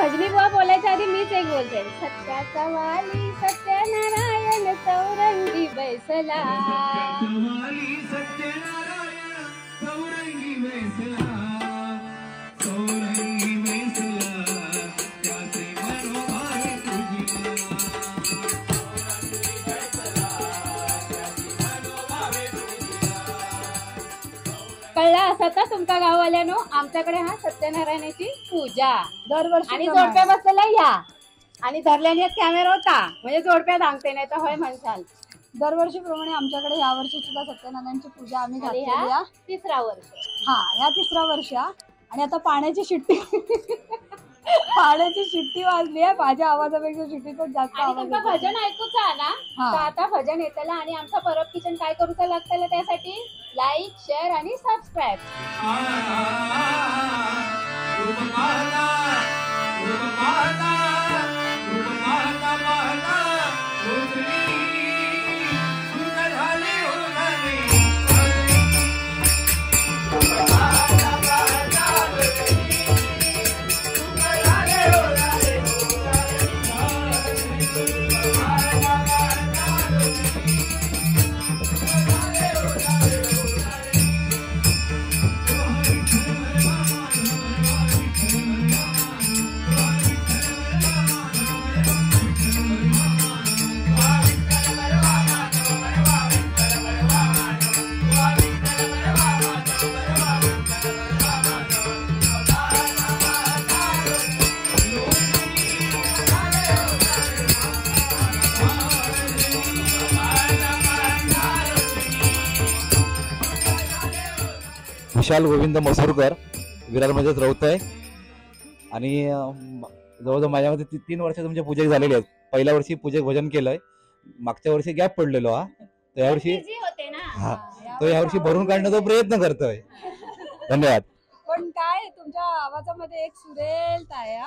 भजनी बुवा बोलायच्या आधी मीच एक बोलते, सत्याचा वाली सत्यनारायण चौरंगी बैसला, कळला असा तर तुमका गाववाल्यानो आमच्याकडे हा सत्यनारायणाची पूजा दरवर्षी आणि जोडप्या बसलेला या आणि धरल्याने कॅमेरा होता म्हणजे जोडप्या सांगते नाही तर होय म्हणशाल. दरवर्षी प्रमाणे आमच्याकडे या वर्षी सुद्धा सत्यनारायणची पूजा आम्ही घातलेली आहे. तिसरा वर्ष. हा, ह्या तिसरा वर्ष. आणि आता पाण्याची शिट्टी पाण्याची शिट्टी वाजली आहे. माझ्या आवाजापेक्षा शिट्टीचा जास्त आवाज येतो. भजन ऐकूच ना तर आता भजन येतला आणि आमचा परब किचन काय करूचा लागतला त्यासाठी लाईक शेअर आणि सबस्क्राईब. विशाल गोविंद मसूरकर विरारमध्येच राहत आहे आणि जवळजवळ माझ्यामध्ये 3 वर्ष तुमच्या पूजेक झालेले आहेत. पहिल्या वर्षी पूजेक भजन केलंय, मागच्या वर्षी गॅप पडलेलो हा, तर यावर्षी तो यावर्षी भरून काढण्याचा प्रयत्न करतोय. धन्यवाद. पण काय तुमच्या आवाजामध्ये एक सुरेलता आहे.